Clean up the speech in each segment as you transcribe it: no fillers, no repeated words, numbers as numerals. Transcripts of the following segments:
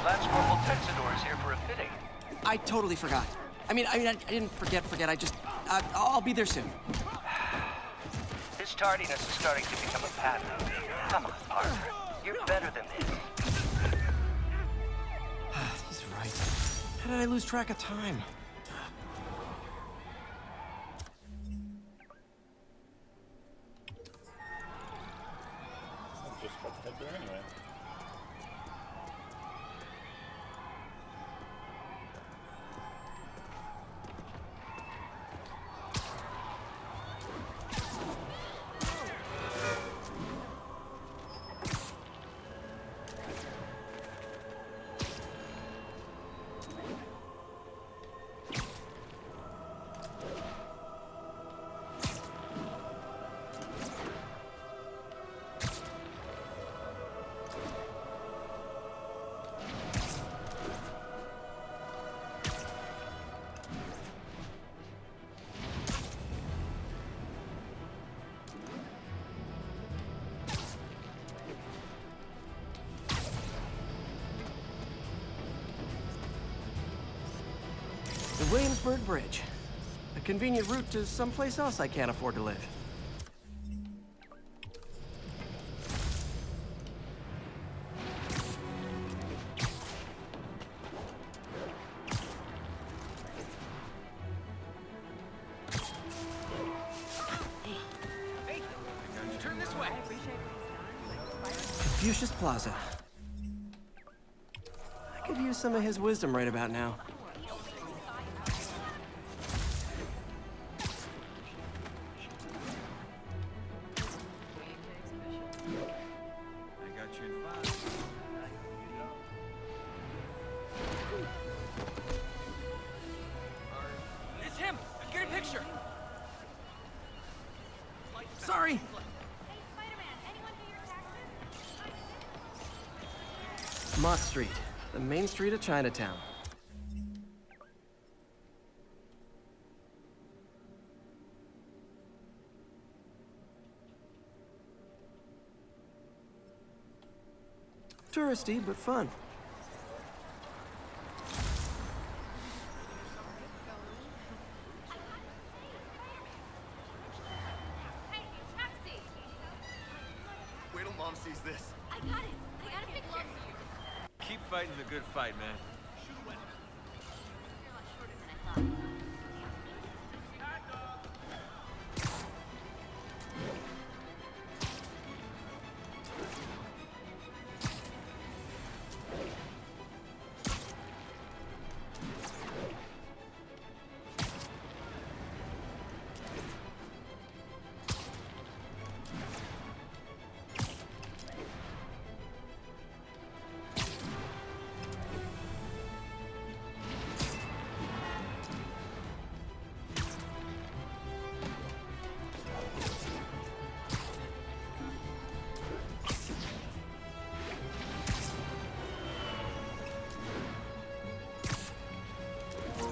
Lance Corporal Texador is here for a fitting. I totally forgot. I didn't forget. I just, I'll be there soon. This tardiness is starting to become a pattern. Come on, partner. You're better than this. He's right. How did I lose track of time? I'm just about to head there anyway. The Williamsburg Bridge. A convenient route to someplace else I can't afford to live. Turn this way. Confucius Plaza. I could use some of his wisdom right about now. It's him! Get a picture! Sorry! Hey, Spider-Man, anyone do your taxes? Mott Street, the main street of Chinatown. Touristy, but fun. Hey, taxi! Wait till Mom sees this. I got it. I got a picture. Keep fighting the good fight, man. You're a lot shorter than I thought.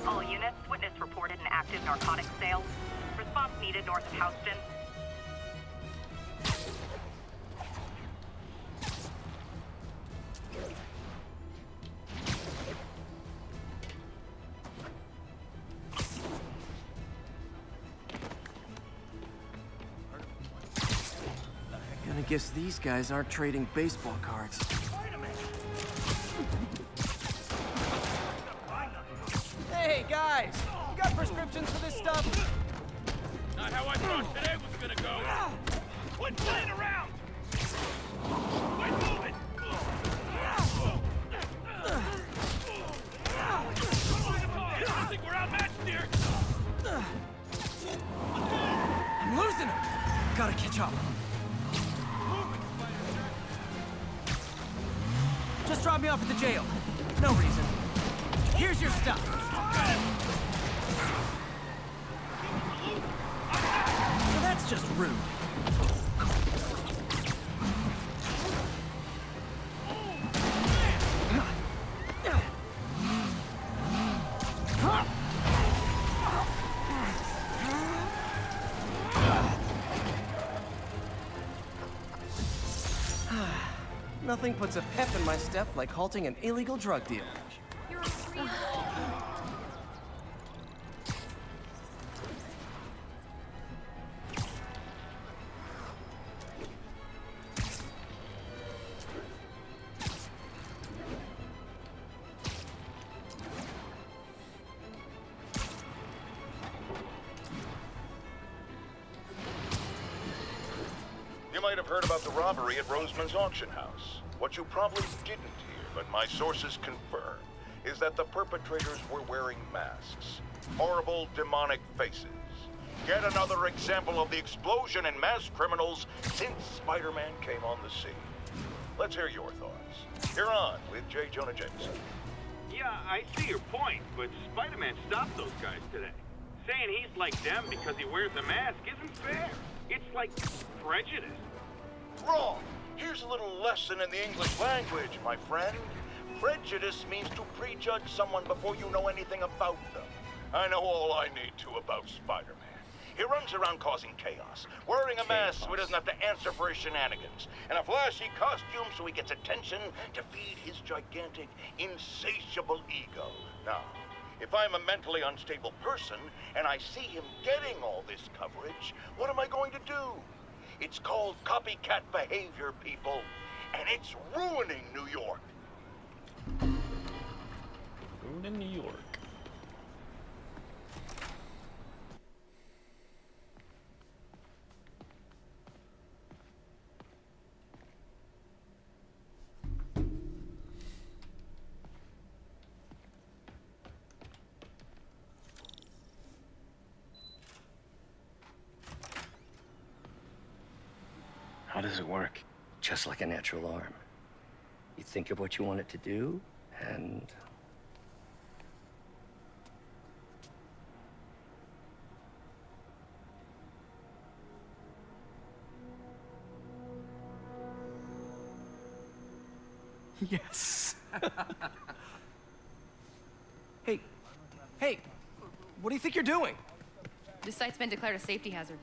All units, witness reported an active narcotics sale. Response needed north of Houston. Gonna guess these guys aren't trading baseball cards. Hey, guys! You got prescriptions for this stuff? Not how I thought today was gonna go. Quit playing around! Quit moving! I think we're outmatched here. I'm losing him! Gotta catch up. Just drop me off at the jail. No reason. Here's your stuff. So that's just rude. Nothing puts a pep in my step like halting an illegal drug deal. You're a freak. You might have heard about the robbery at Roseman's auction house. What you probably didn't hear, but my sources confirm, is that the perpetrators were wearing masks. Horrible, demonic faces. Yet another example of the explosion in mass criminals since Spider-Man came on the scene. Let's hear your thoughts. You're on with J. Jonah Jameson. Yeah, I see your point, but Spider-Man stopped those guys today. Saying he's like them because he wears a mask isn't fair. It's like prejudice. Wrong! Here's a little lesson in the English language, my friend. Prejudice means to prejudge someone before you know anything about them. I know all I need to about Spider-Man. He runs around causing chaos, wearing a mask so he doesn't have to answer for his shenanigans, and a flashy costume so he gets attention to feed his gigantic, insatiable ego. Now, if I'm a mentally unstable person and I see him getting all this coverage, what am I going to do? It's called copycat behavior, people, and it's ruining New York. Ruining New York. How does it work? Just like a natural arm. You think of what you want it to do, and... Yes. Hey, what do you think you're doing? This site's been declared a safety hazard.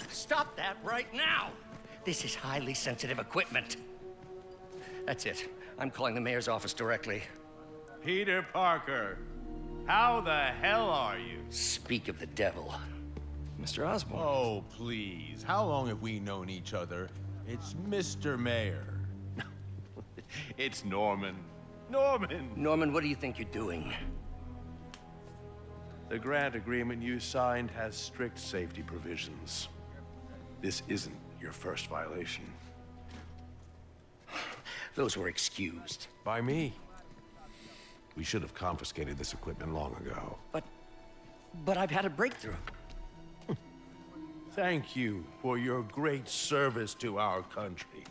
Stop that right now! This is highly sensitive equipment. That's it. I'm calling the mayor's office directly. Peter Parker, how the hell are you? Speak of the devil. Mr. Osborn. Oh, please. How long have we known each other? It's Mr. Mayor. It's Norman. Norman! Norman, what do you think you're doing? The grant agreement you signed has strict safety provisions. This isn't your first violation. Those were excused. By me. We should have confiscated this equipment long ago. But I've had a breakthrough. Thank you for your great service to our country.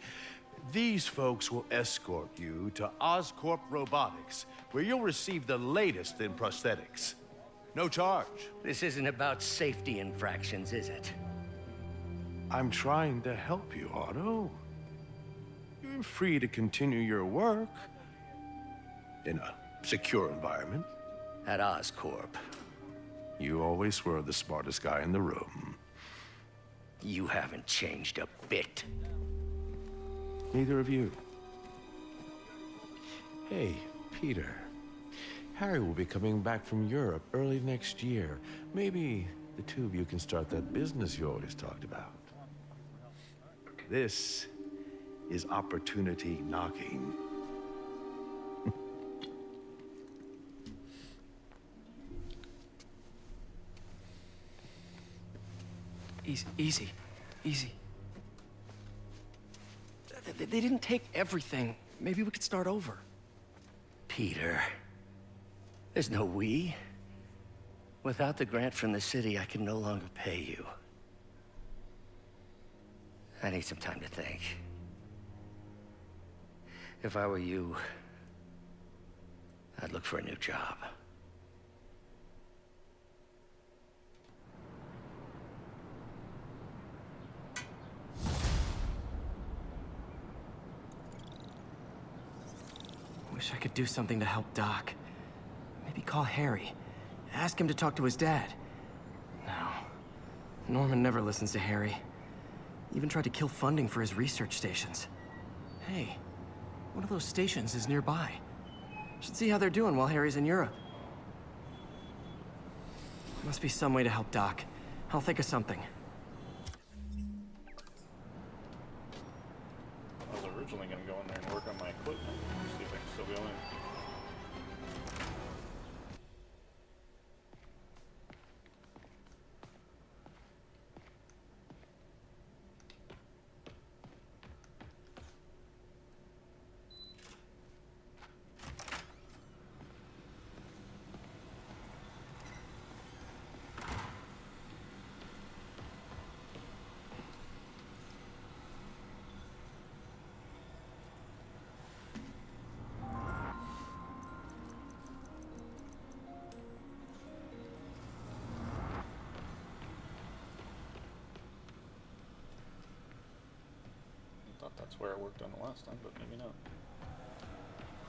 These folks will escort you to Oscorp Robotics, where you'll receive the latest in prosthetics. No charge. This isn't about safety infractions, is it? I'm trying to help you, Otto. You're free to continue your work in a secure environment. At Oscorp. You always were the smartest guy in the room. You haven't changed a bit. Neither of you. Hey, Peter. Harry will be coming back from Europe early next year. Maybe the two of you can start that business you always talked about. This is opportunity knocking. Easy. They didn't take everything. Maybe we could start over. Peter, there's no we. Without the grant from the city, I can no longer pay you. I need some time to think. If I were you, I'd look for a new job. Wish I could do something to help Doc. Maybe call Harry. Ask him to talk to his dad. No. Norman never listens to Harry. Even tried to kill funding for his research stations. Hey, one of those stations is nearby. Should see how they're doing while Harry's in Europe. Must be some way to help Doc. I'll think of something. I was originally going to go in there and work on my equipment. See if I can still go in. That's where I worked on the last time, but maybe not.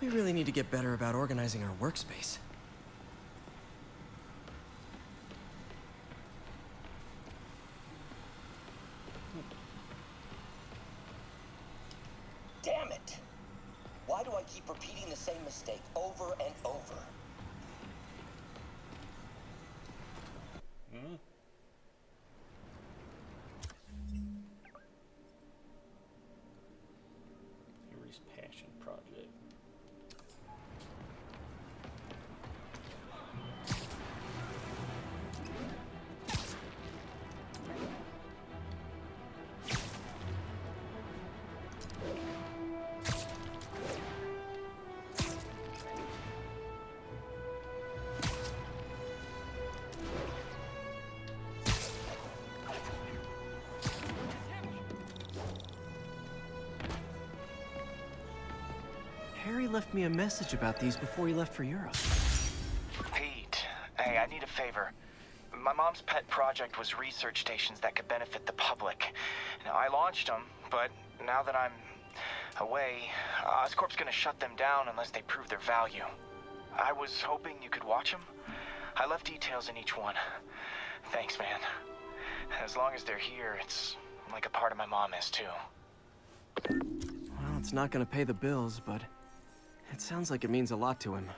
We really need to get better about organizing our workspace. Damn it! Why do I keep repeating the same mistake over and over? Harry's Passion Project. Harry left me a message about these before he left for Europe. Pete, hey, I need a favor. My mom's pet project was research stations that could benefit the public. Now, I launched them, but now that I'm away, Oscorp's gonna shut them down unless they prove their value. I was hoping you could watch them. I left details in each one. Thanks, man. As long as they're here, it's like a part of my mom is, too. Well, it's not gonna pay the bills, but it sounds like it means a lot to him.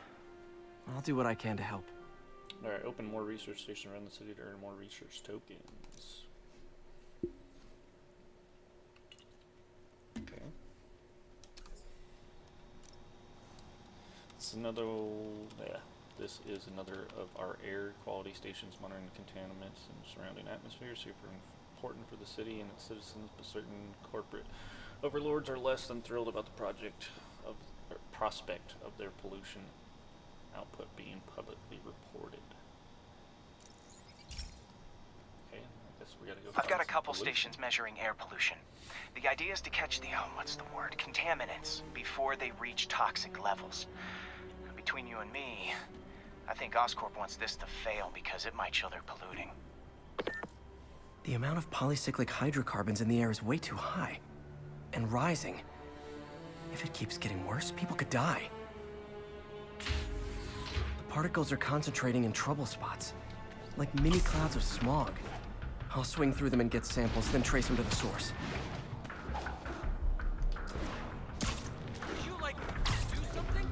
I'll do what I can to help. Alright, open more research stations around the city to earn more research tokens. Okay. It's another, yeah, this is another of our air quality stations monitoring the contaminants and surrounding atmosphere. Super important for the city and its citizens, but certain corporate overlords are less than thrilled about the prospect of their pollution output being publicly reported. Okay, I guess we gotta go. I've got a couple stations measuring air pollution. The idea is to catch the, contaminants before they reach toxic levels. Between you and me, I think Oscorp wants this to fail because it might show they're polluting. The amount of polycyclic hydrocarbons in the air is way too high. And rising. If it keeps getting worse, people could die. The particles are concentrating in trouble spots, like mini clouds of smog. I'll swing through them and get samples, then trace them to the source. Would you, like, do something?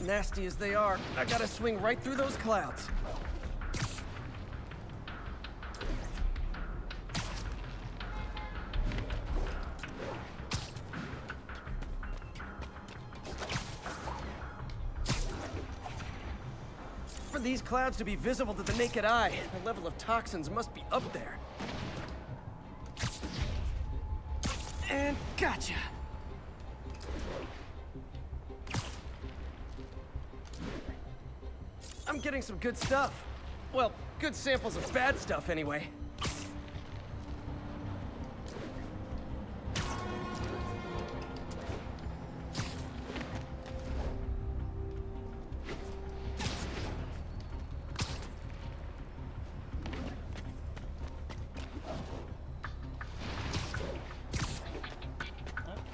Nasty as they are, I gotta swing right through those clouds. For these clouds to be visible to the naked eye, the level of toxins must be up there. And gotcha! I'm getting some good stuff. Well, good samples of bad stuff, anyway.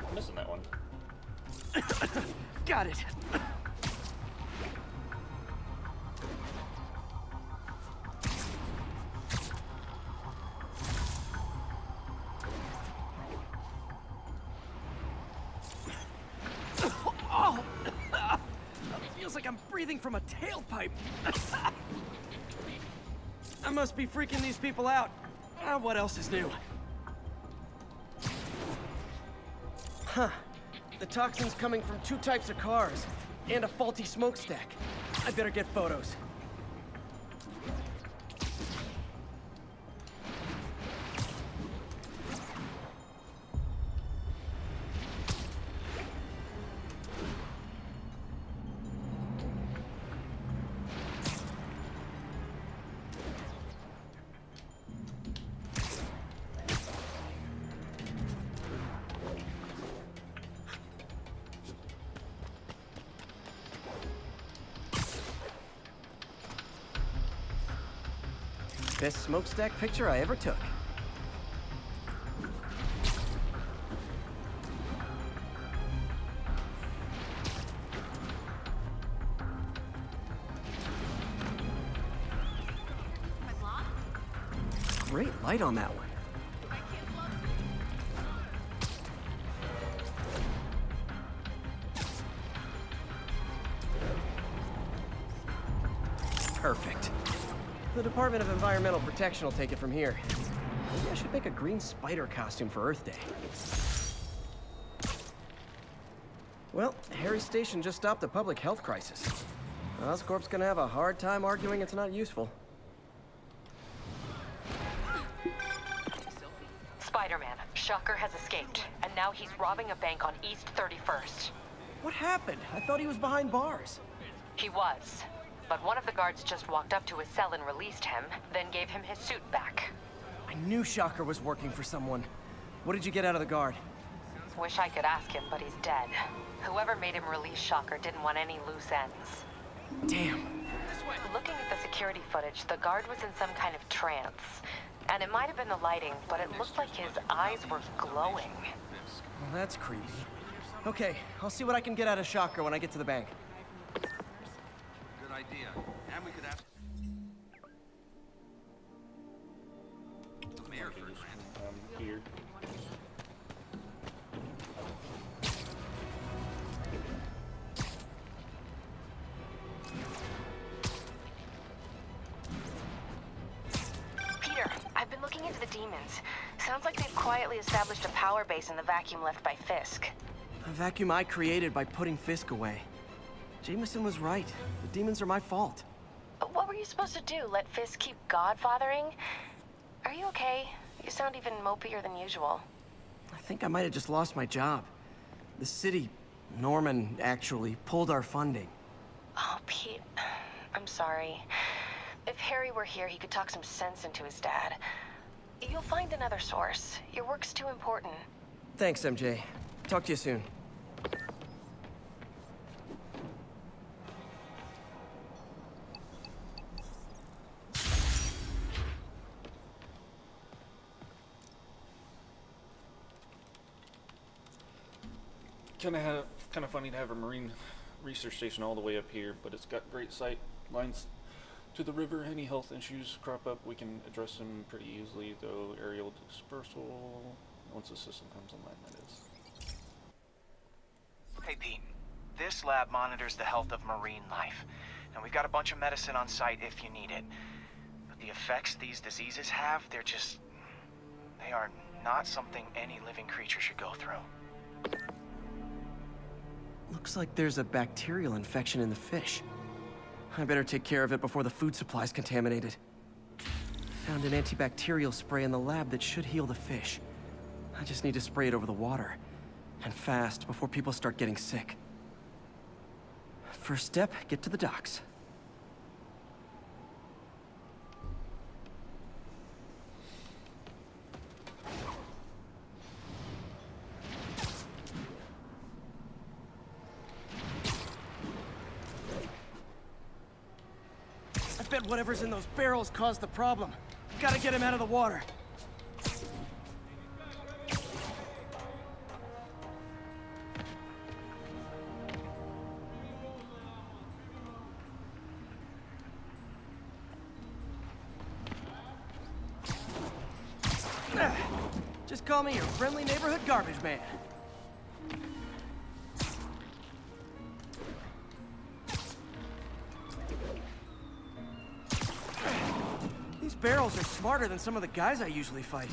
I'm missing that one. Got it. breathing from a tailpipe. I must be freaking these people out. What else is new? Huh. The toxin's coming from 2 types of cars, and a faulty smokestack. I better get photos. Best smokestack picture I ever took. My blog? Great light on that one. My kid blog? Perfect. The Department of Environmental Protection will take it from here. Maybe I should make a green spider costume for Earth Day. Well, Harry's station just stopped a public health crisis. Oscorp's gonna have a hard time arguing it's not useful. Spider-Man, Shocker has escaped, and now he's robbing a bank on East 31st. What happened? I thought he was behind bars. He was, but one of the guards just walked up to his cell and released him, then gave him his suit back. I knew Shocker was working for someone. What did you get out of the guard? Wish I could ask him, but he's dead. Whoever made him release Shocker didn't want any loose ends. Damn. Looking at the security footage, the guard was in some kind of trance. And it might have been the lighting, but it looked like his eyes were glowing. Well, that's creepy. Okay, I'll see what I can get out of Shocker when I get to the bank. Good idea. And we could ask the mayor for a grant. Here. Peter, I've been looking into the demons. Sounds like they've quietly established a power base in the vacuum left by Fisk. A vacuum I created by putting Fisk away. Jameson was right. The demons are my fault. What were you supposed to do? Let Fisk keep godfathering? Are you okay? You sound even mopier than usual. I think I might have just lost my job. The city, Norman, actually, pulled our funding. Oh, Pete. I'm sorry. If Harry were here, he could talk some sense into his dad. You'll find another source. Your work's too important. Thanks, MJ. Talk to you soon. Kind of funny to have a marine research station all the way up here, but it's got great sight lines to the river. Any health issues crop up, we can address them pretty easily, though aerial dispersal, once the system comes online, that is. Hey, Pete. This lab monitors the health of marine life. And we've got a bunch of medicine on site if you need it. But the effects these diseases have, they are not something any living creature should go through. Looks like there's a bacterial infection in the fish. I better take care of it before the food supply's contaminated. Found an antibacterial spray in the lab that should heal the fish. I just need to spray it over the water. And fast, before people start getting sick. First step, get to the docks. I bet whatever's in those barrels caused the problem. Gotta get him out of the water. Just call me your friendly neighborhood garbage man. These barrels are smarter than some of the guys I usually fight.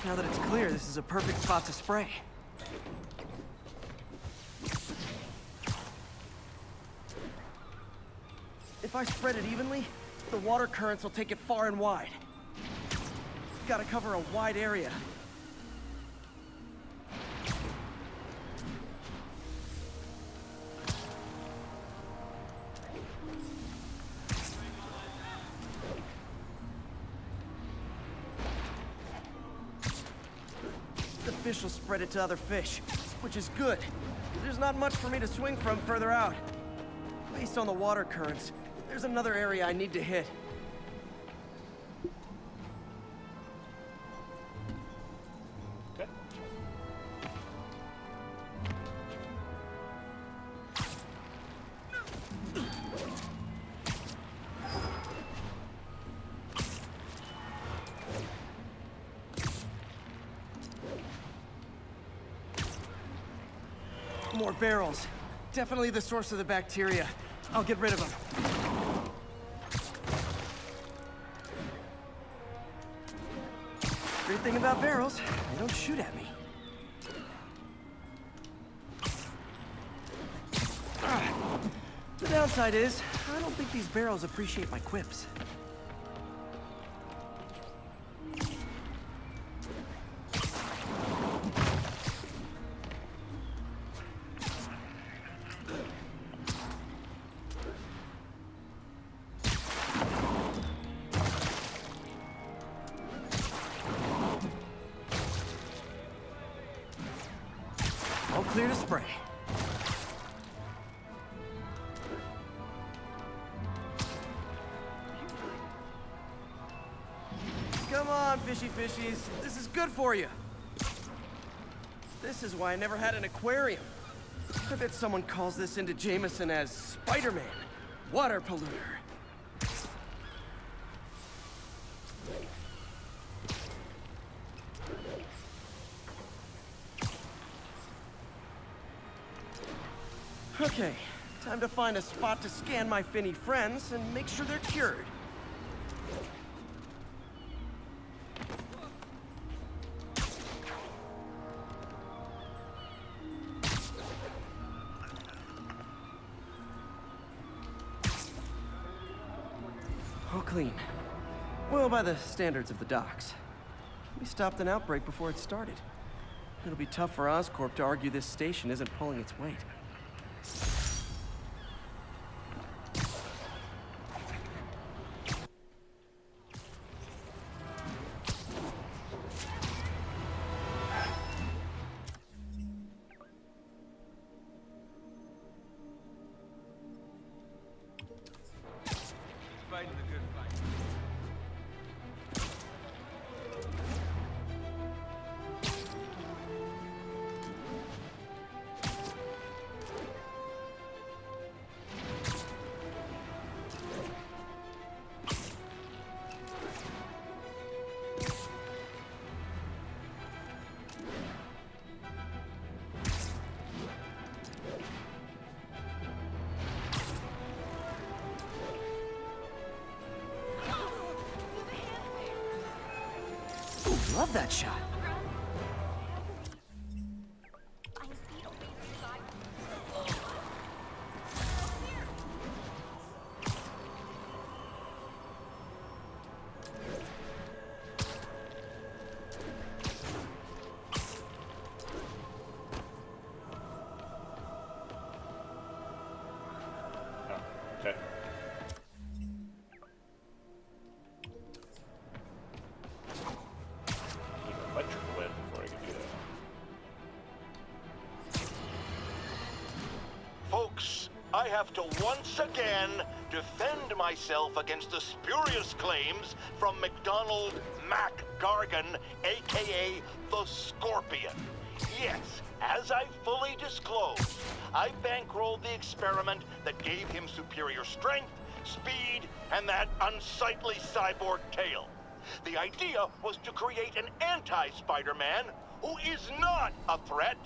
Now that it's clear, this is a perfect spot to spray. If I spread it evenly, the water currents will take it far and wide. Gotta cover a wide area. The fish will spread it to other fish, which is good. There's not much for me to swing from further out. Based on the water currents, there's another area I need to hit. Okay. More barrels. Definitely the source of the bacteria. I'll get rid of them. Great thing about barrels, they don't shoot at me. The downside is, I don't think these barrels appreciate my quips. All clear to spray. Come on, fishy fishies. This is good for you. This is why I never had an aquarium. I bet someone calls this into Jameson as Spider-Man, water polluter. Okay, time to find a spot to scan my finny friends and make sure they're cured. All clean. Well, by the standards of the docks. We stopped an outbreak before it started. It'll be tough for Oscorp to argue this station isn't pulling its weight. Fighting the good fight. Ooh, love that shot. Oh, okay. Need an electrical web before I can do that. Folks, I have to once again defend myself against the spurious claims from McDonald Mac Gargan, aka the Scorpion. Yes, as I fully disclosed, I bankrolled the experiment that gave him superior strength, speed, and that unsightly cyborg tail. The idea was to create an anti-Spider-Man who is not a threat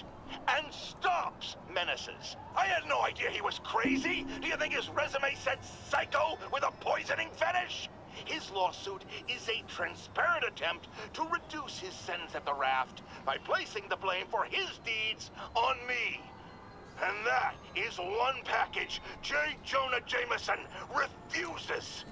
and stops menaces. I had no idea he was crazy. Do you think his resume said psycho with a poisoning fetish? His lawsuit is a transparent attempt to reduce his sentence at the raft by placing the blame for his deeds on me. And that is one package J. Jonah Jameson refuses.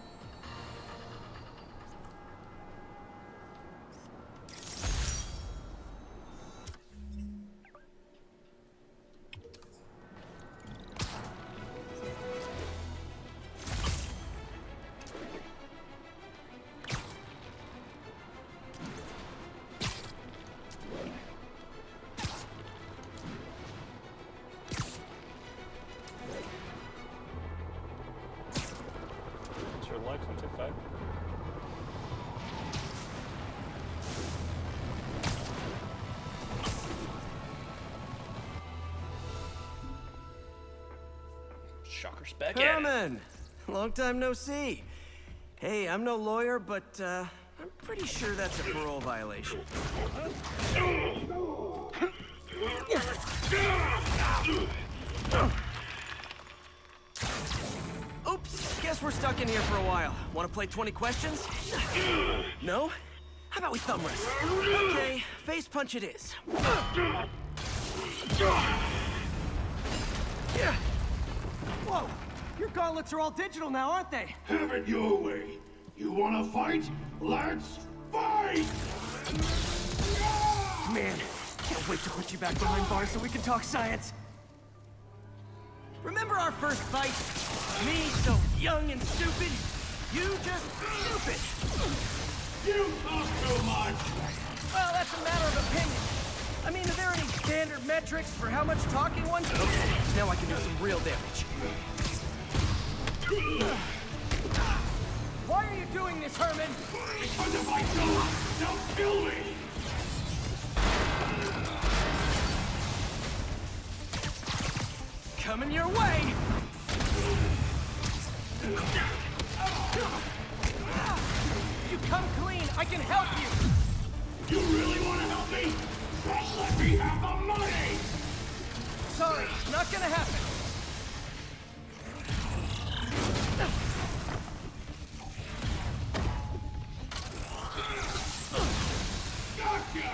Shocker's back at it. Herman! Long time no see. Hey, I'm no lawyer, but I'm pretty sure that's a parole violation. Oops, guess we're stuck in here for a while. Want to play 20 questions? No? How about we thumb wrestle? Okay, face punch it is. Whoa! Your gauntlets are all digital now, aren't they? Have it your way. You wanna fight? Let's fight! Man, can't wait to put you back behind bars so we can talk science. Remember our first fight? Me, so young and stupid. You just stupid. You talk too much! Well, that's a matter of opinion. I mean, are there any standard metrics for how much talking one? Okay, now I can do some real damage. Why are you doing this, Herman? Because if I don't, they'll kill me! Coming your way! If you come clean, I can help you! You really want to help me? Just let me have the money! Sorry, not gonna happen. Gotcha!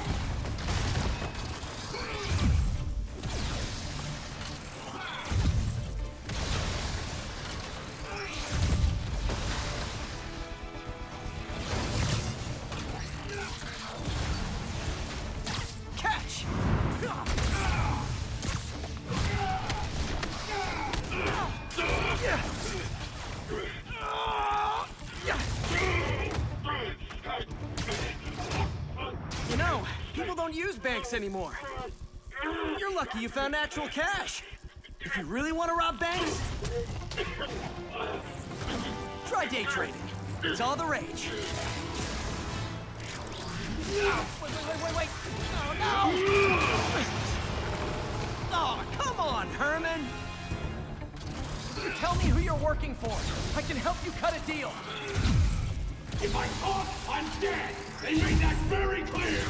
Catch! You know, people don't use banks anymore. You're lucky you found actual cash. If you really want to rob banks, try day trading. It's all the rage. Wait. Oh, no! Oh, come on, Herman! Tell me who you're working for. I can help you cut a deal. If I talk, I'm dead! They made that very clear!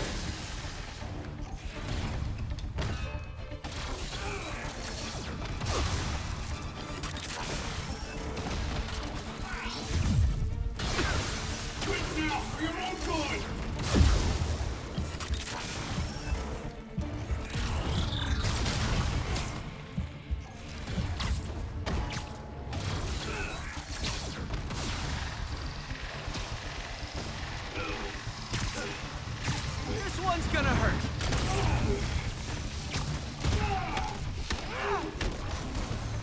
Quit now, for your own good! This one's gonna hurt.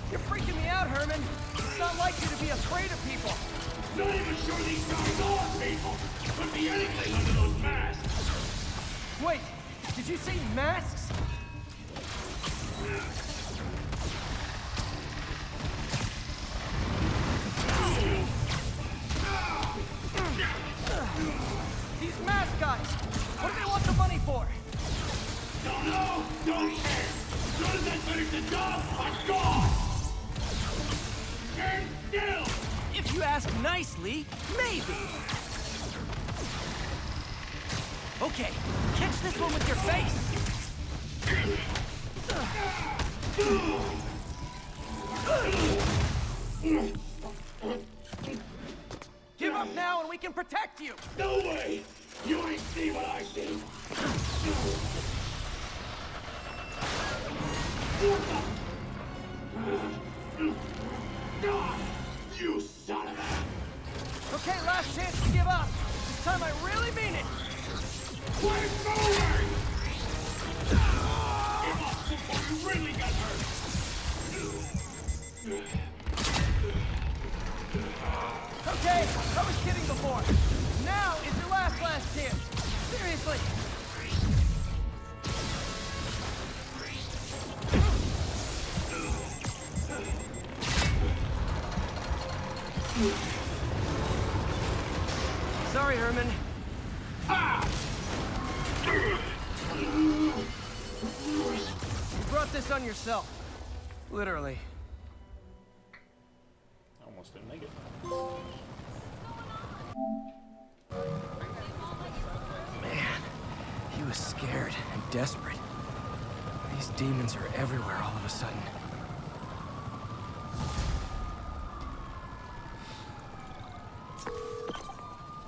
You're freaking me out, Herman. It's not like you to be afraid of people. Not even sure these guys are people! Could be anything under those masks! Wait, did you say masks? mask guys! What do they want the money for? Don't know, don't care. As soon as I finish the job, I'm gone. Stand still. If you ask nicely, maybe. Okay, catch this one with your face. Give up now and we can protect you! No way! You ain't see what I see! You son of a... Okay, last chance to give up. This time I really mean it. Quit moving! Give up before you really get hurt! Okay, I was kidding before. Now is your last chance. Seriously. Sorry, Herman. You brought this on yourself. Literally. Almost didn't make it. Man, he was scared and desperate. These demons are everywhere all of a sudden.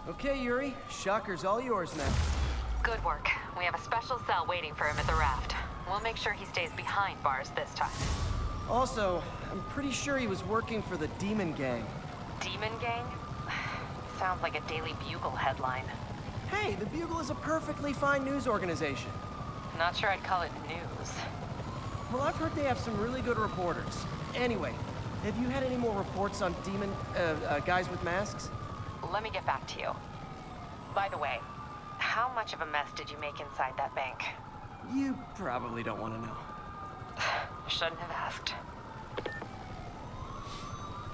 Okay, Yuri. Shocker's all yours now. Good work. We have a special cell waiting for him at the raft. We'll make sure he stays behind bars this time. Also, I'm pretty sure he was working for the Demon Gang. Demon Gang? Sounds like a Daily Bugle headline. Hey, the Bugle is a perfectly fine news organization. Not sure I'd call it news. Well, I've heard they have some really good reporters. Anyway, have you had any more reports on guys with masks? Let me get back to you. By the way, how much of a mess did you make inside that bank? You probably don't want to know. Shouldn't have asked.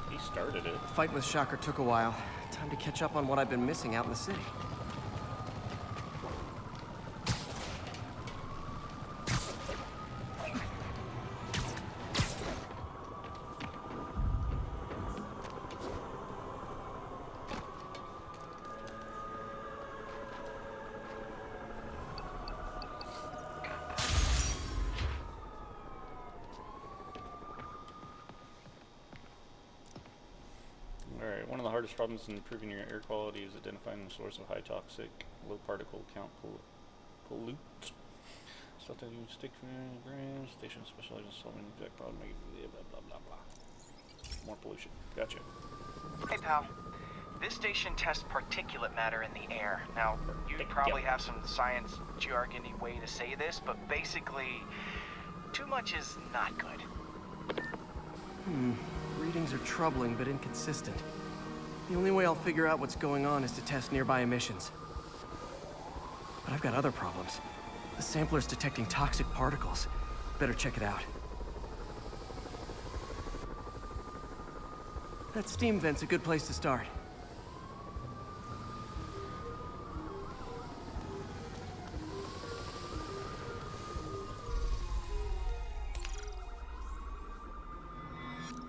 He started it. The fight with Shocker took a while. Time to catch up on what I've been missing out in the city. Alright, one of the hardest problems in improving your air quality is identifying the source of high toxic, low particle count pollute. Something you stick for grams. Station specializes in solving the exact problem. Blah blah blah blah. More pollution. Gotcha. Hey, pal. This station tests particulate matter in the air. Now, you probably have some science jargony way to say this, but basically, too much is not good. Readings are troubling but inconsistent. The only way I'll figure out what's going on is to test nearby emissions. But I've got other problems. The sampler's detecting toxic particles. Better check it out. That steam vent's a good place to start.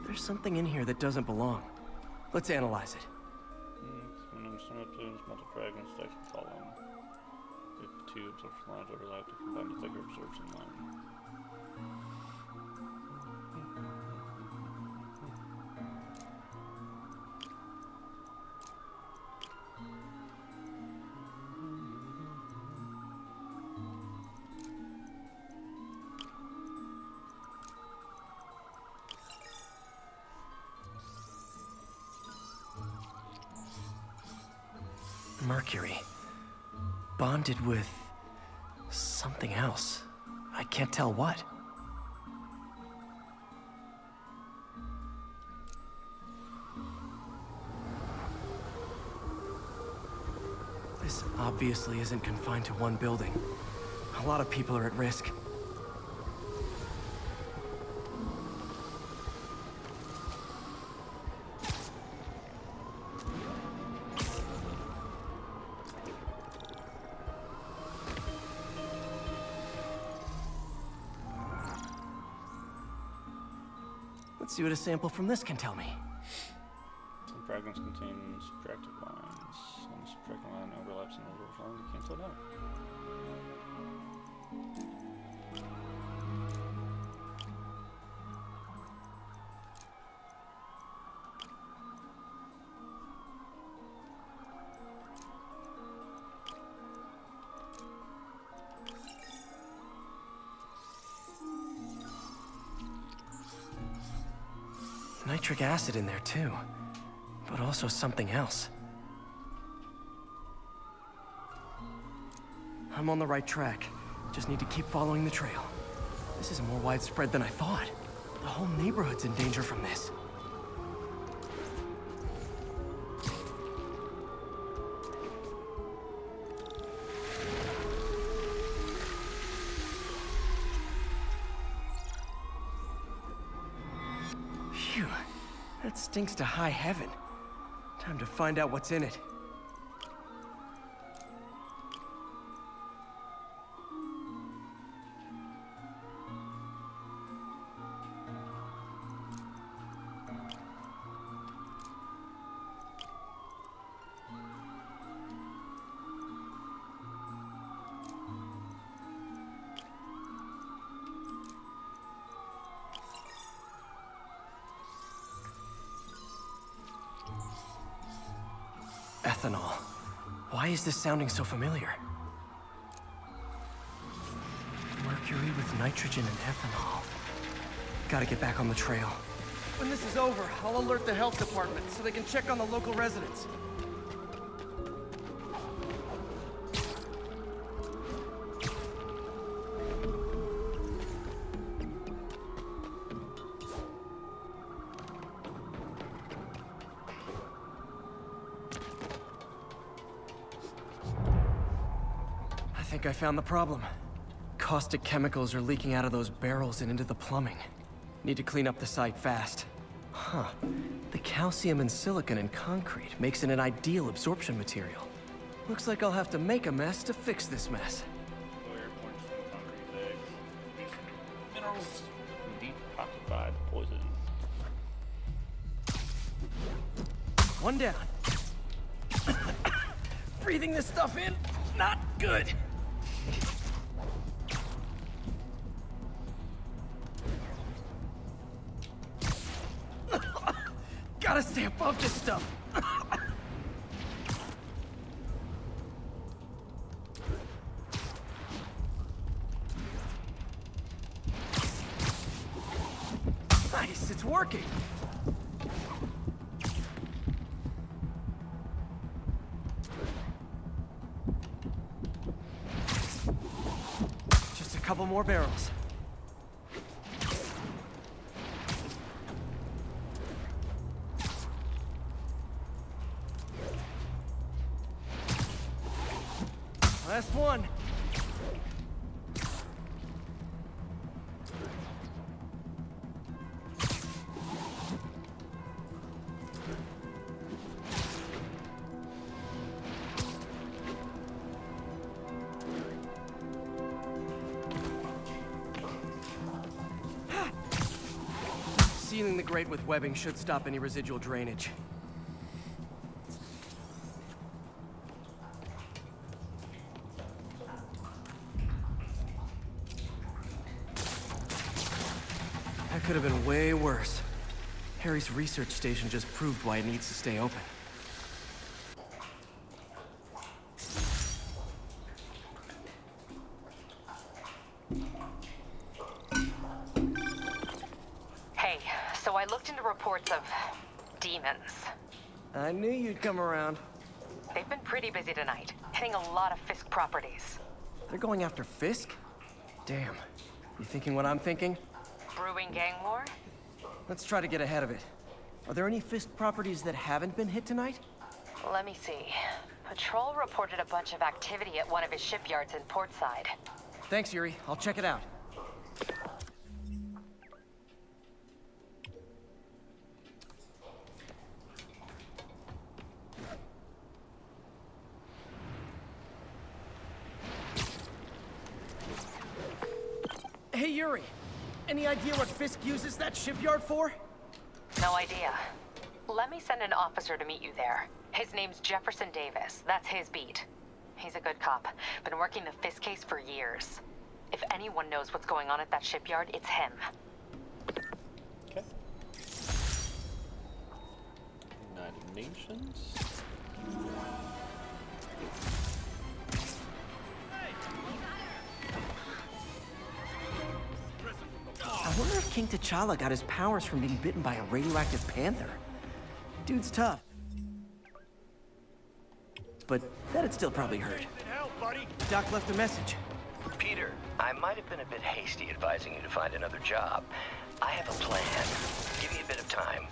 There's something in here that doesn't belong. Let's analyze it. Multi-fragment stacks of column. If two absorption lines overlap to combine the thicker absorption line. Mercury. Bonded with something else. I can't tell what. This obviously isn't confined to one building. A lot of people are at risk. Let's see what a sample from this can tell me. Some fragments contain subtractive lines. When the subtractive line overlaps in the reverse line, they cancel it out. Nitric acid in there too, but also something else. I'm on the right track. Just need to keep following the trail. This is more widespread than I thought. The whole neighborhood's in danger from this. Phew, that stinks to high heaven. Time to find out what's in it. Ethanol. Why is this sounding so familiar? Mercury with nitrogen and ethanol. Gotta get back on the trail. When this is over, I'll alert the health department so they can check on the local residents. I think I found the problem. Caustic chemicals are leaking out of those barrels and into the plumbing. Need to clean up the site fast. Huh. The calcium and silicon in concrete makes it an ideal absorption material. Looks like I'll have to make a mess to fix this mess. Minerals detoxify the poison. One down. Breathing this stuff in, not good. Gotta stay above this stuff. Nice, it's working. Just a couple more barrels. Last one. Sealing the grate with webbing should stop any residual drainage. That could have been way worse. Harry's research station just proved why it needs to stay open. Hey, so I looked into reports of demons. I knew you'd come around. They've been pretty busy tonight, hitting a lot of Fisk properties. They're going after Fisk? Damn. You thinking what I'm thinking? Brewing gang war? Let's try to get ahead of it. Are there any Fisk properties that haven't been hit tonight? Let me see. Patrol reported a bunch of activity at one of his shipyards in Portside. Thanks, Yuri. I'll check it out. Hey, Yuri. Any idea what Fisk uses that shipyard for? No idea. Let me send an officer to meet you there. His name's Jefferson Davis. That's his beat. He's a good cop. Been working the Fisk case for years. If anyone knows what's going on at that shipyard, it's him. Okay. United Nations. I wonder if King T'Challa got his powers from being bitten by a radioactive panther. Dude's tough. But that'd still probably hurt. Doc left a message. Peter, I might have been a bit hasty advising you to find another job. I have a plan. Give me a bit of time.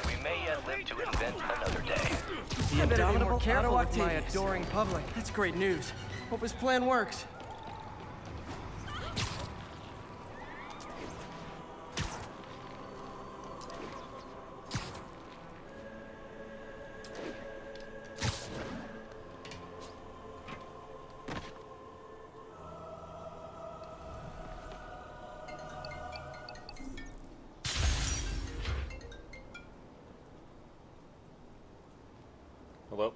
We may yet live to invent another day. The indomitable careful with my adoring public. That's great news. Hope his plan works. Hello?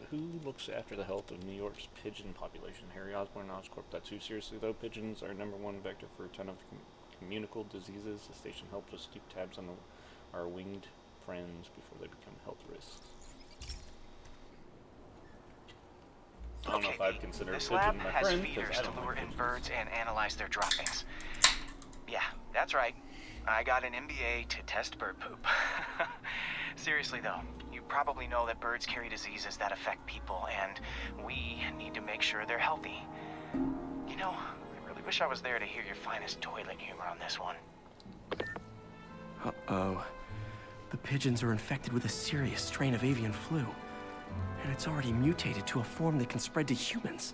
Who looks after the health of New York's pigeon population? Harry Osborn and Oscorp. That too seriously though. Pigeons are #1 vector for a ton of communicable diseases. The station helps us keep tabs on our winged friends before they become health risks. I don't know if I'd consider this pigeon lab my has friend, feeders 'cause I to don't lure like in pigeons. birds and analyze their droppings. Yeah, that's right. I got an MBA to test bird poop. Seriously though, you probably know that birds carry diseases that affect people, and we need to make sure they're healthy. You know, I really wish I was there to hear your finest toilet humor on this one. Uh-oh. The pigeons are infected with a serious strain of avian flu. And it's already mutated to a form that can spread to humans.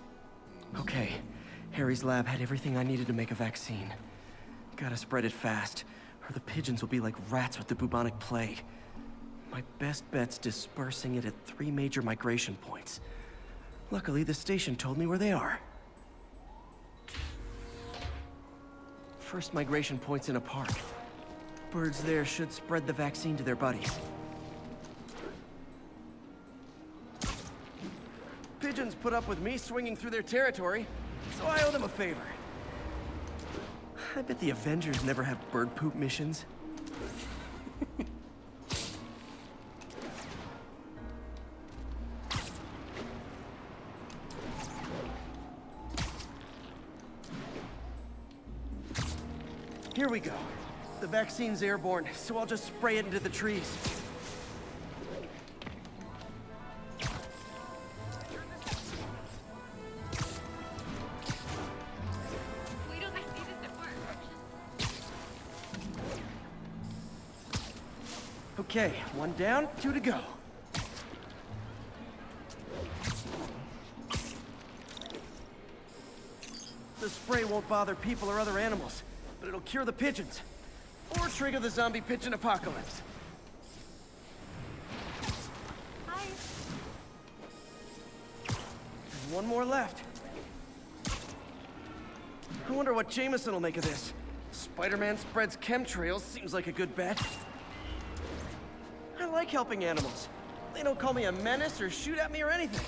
Okay, Harry's lab had everything I needed to make a vaccine. Gotta spread it fast, or the pigeons will be like rats with the bubonic plague. My best bet's dispersing it at 3 major migration points. Luckily, the station told me where they are. First migration point's in a park. Birds there should spread the vaccine to their buddies. Pigeons put up with me swinging through their territory, so I owe them a favor. I bet the Avengers never have bird poop missions. Here we go. The vaccine's airborne, so I'll just spray it into the trees. Okay, 1 down, 2 to go. The spray won't bother people or other animals, but it'll cure the pigeons. Or trigger the zombie pigeon apocalypse. Hi. And 1 more left. I wonder what Jameson will make of this. Spider-Man spreads chemtrails, seems like a good bet. I like helping animals. They don't call me a menace or shoot at me or anything.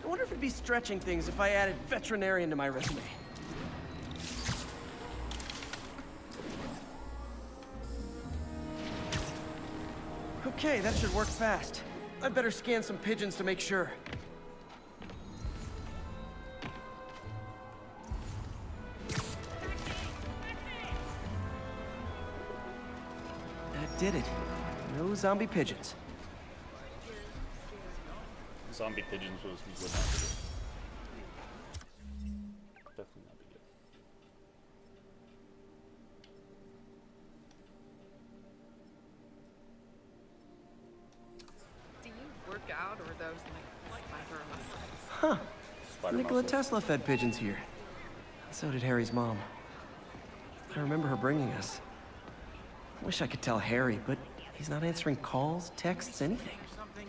I wonder if it'd be stretching things if I added veterinarian to my resume. Okay, that should work fast. I'd better scan some pigeons to make sure. That did it. No zombie pigeons. Zombie pigeons would not be good. Definitely not be good. Do you work out, or those like spider muscles? Huh. Spider Nikola muscle. Tesla fed pigeons here. So did Harry's mom. I remember her bringing us. Wish I could tell Harry, but he's not answering calls, texts, anything. Something